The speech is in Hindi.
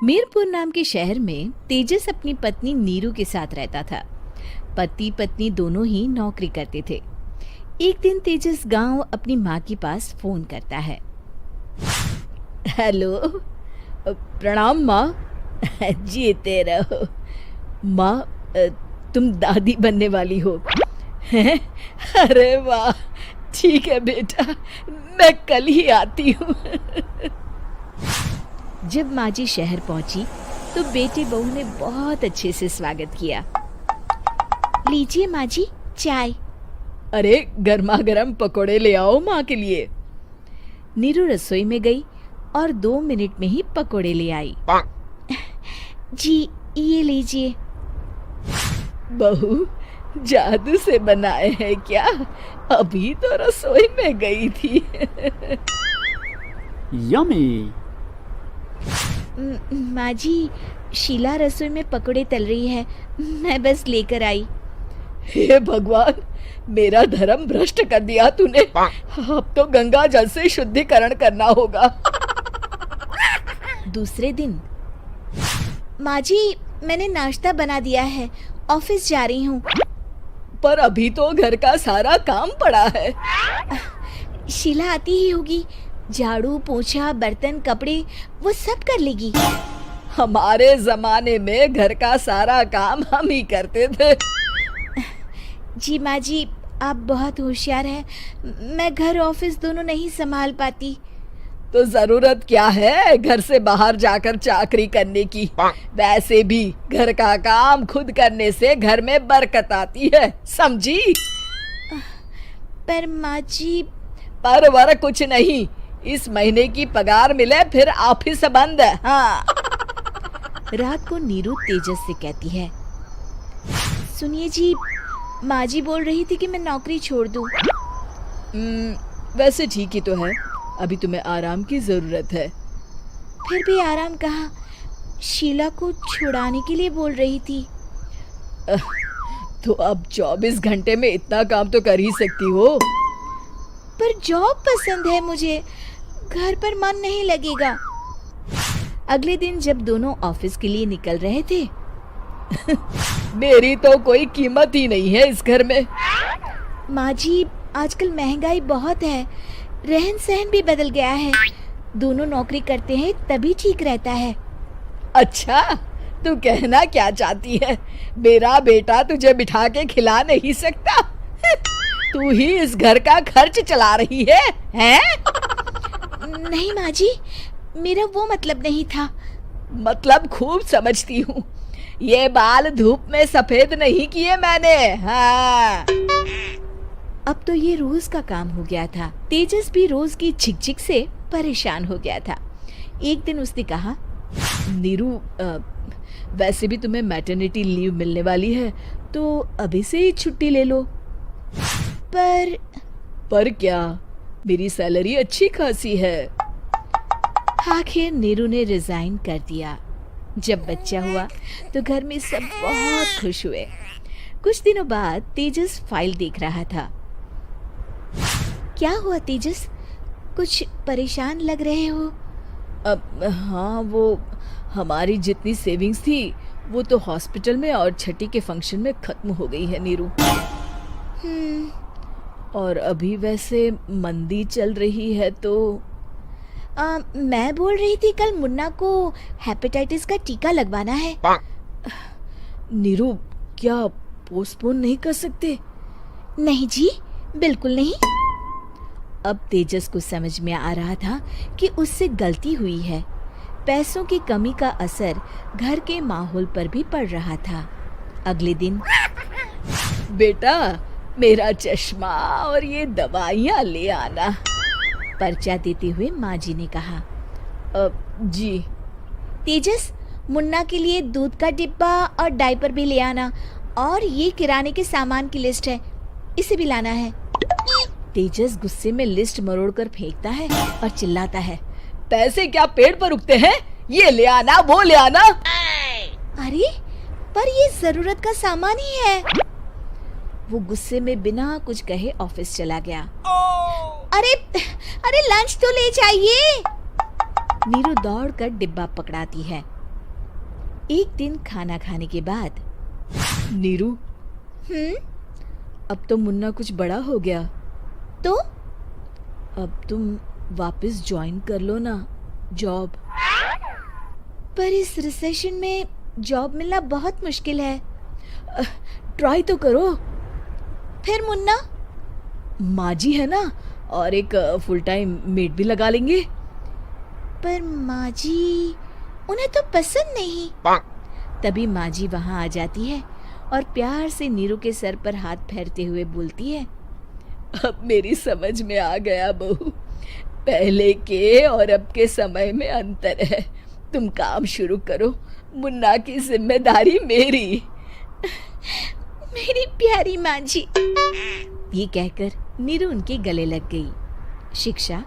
मीरपुर नाम के शहर में तेजस अपनी पत्नी नीरू के साथ रहता था। पति पत्नी दोनों ही नौकरी करते थे। एक दिन तेजस गांव अपनी माँ के पास फोन करता है। हेलो, प्रणाम माँ। जीते रहो माँ, तुम दादी बनने वाली हो हैं? अरे वाह, ठीक है बेटा, मैं कल ही आती हूँ। जब माँ जी शहर पहुंची तो बेटी बहू ने बहुत अच्छे से स्वागत किया। लीजिए माँ जी, चाय। अरे गर्मा गर्म पकोड़े ले आओ माँ के लिए। नीरू रसोई में गई और 2 मिनट में ही पकोड़े ले आई। जी ये लीजिए। बहू जादू से बनाए हैं क्या? अभी तो रसोई में गई थी। यम्मी। माँ जी, शीला रसोई में पकोड़े तल रही है, मैं बस लेकर आई। हे भगवान, मेरा धर्म भ्रष्ट कर दिया तूने। अब तो गंगा जल से शुद्धिकरण करना होगा। दूसरे दिन, माँ जी मैंने नाश्ता बना दिया है, ऑफिस जा रही हूँ। पर अभी तो घर का सारा काम पड़ा है। शीला आती ही होगी, झाड़ू पोछा बर्तन कपड़े वो सब कर लेगी। हमारे जमाने में घर का सारा काम हम ही करते थे। जी माँ जी, आप बहुत होशियार हैं, मैं घर ऑफिस दोनों नहीं संभाल पाती। तो जरूरत क्या है घर से बाहर जाकर चाकरी करने की? वैसे भी घर का काम खुद करने से घर में बरकत आती है, समझी? पर माँ जी। पर वर कुछ नहीं, इस महीने की पगार मिले फिर ऑफिस बंद। हाँ। रात को नीरू तेजस से कहती है, सुनिए जी, माँ जी बोल रही थी कि मैं नौकरी छोड़ दूं। वैसे ठीक ही तो है, अभी तुम्हें आराम की जरूरत है। फिर भी आराम कहाँ, शीला को छुड़ाने के लिए बोल रही थी। तो अब 24 घंटे में इतना काम तो कर ही सकती हो। पर जॉब पसंद है मुझे, घर पर मन नहीं लगेगा। अगले दिन जब दोनों ऑफिस के लिए निकल रहे थे, मेरी तो कोई कीमत ही नहीं है इस घर में। माँ जी, आजकल महंगाई बहुत है, रहन सहन भी बदल गया है, दोनों नौकरी करते हैं तभी ठीक रहता है। अच्छा, तू कहना क्या चाहती है? मेरा बेटा तुझे बिठा के खिला नहीं सकता? तू ही इस घर का खर्च चला रही है, हैं? नहीं माँ जी, मेरा वो मतलब नहीं था। मतलब खूब समझती हूँ, ये बाल धूप में सफेद नहीं किए मैंने। हाँ। अब तो ये रोज का काम हो गया था। तेजस भी रोज की झिकझिक से परेशान हो गया था। एक दिन उसने कहा, नीरू, वैसे भी तुम्हें मैटरनिटी लीव मिलने वाली है, तो अभी से ही छुट्टी ले लो। पर क्या, मेरी सैलरी अच्छी खासी है। आखिर नीरू ने रिजाइन कर दिया। जब बच्चा हुआ तो घर में सब बहुत खुश हुए। कुछ दिनों बाद तेजस फाइल देख रहा था। क्या हुआ तेजस, कुछ परेशान लग रहे हो? हाँ, वो हमारी जितनी सेविंग्स थी वो तो हॉस्पिटल में और छठी के फंक्शन में खत्म हो गई है नीरू। और अभी वैसे मंदी चल रही है तो मैं बोल रही थी कल मुन्ना को हेपेटाइटिस का टीका लगवाना है। नीरू, क्या पोस्टपोन नहीं कर सकते? नहीं जी, बिल्कुल नहीं। अब तेजस को समझ में आ रहा था कि उससे गलती हुई है। पैसों की कमी का असर घर के माहौल पर भी पड़ रहा था। अगले दिन, बेटा मेरा चश्मा और ये दवाइयाँ ले आना, पर्चा देते हुए माँ जी ने कहा। जी। तेजस, मुन्ना के लिए दूध का डिब्बा और डायपर भी ले आना, और ये किराने के सामान की लिस्ट है, इसे भी लाना है। तेजस गुस्से में लिस्ट मरोड़कर फेंकता है और चिल्लाता है, पैसे क्या पेड़ पर उगते हैं? ये ले आना, वो ले आना। अरे पर ये जरूरत का सामान ही है। वो गुस्से में बिना कुछ कहे ऑफिस चला गया। अरे लंच तो ले जाइए। नीरू दौड़कर डिब्बा पकड़ाती है। एक दिन खाना खाने के बाद, नीरू, अब तो मुन्ना कुछ बड़ा हो गया, तो अब तुम वापस ज्वाइन कर लो ना जॉब। पर इस रिसेशन में जॉब मिलना बहुत मुश्किल है। ट्राई तो करो। फिर मुन्ना? माँ जी है ना, और एक फुल टाइम मेड भी लगा लेंगे। पर माँ जी, उन्हें तो पसंद नहीं। तभी माँ जी वहाँ आ जाती है और प्यार से नीरू के सर पर हाथ फेरते हुए बोलती है, अब मेरी समझ में आ गया बहू, पहले के और अब के समय में अंतर है। तुम काम शुरू करो, मुन्ना की जिम्मेदारी मेरी। मेरी प्यारी माँ जी। ये कहकर नीरू उनके गले लग गई। शिक्षा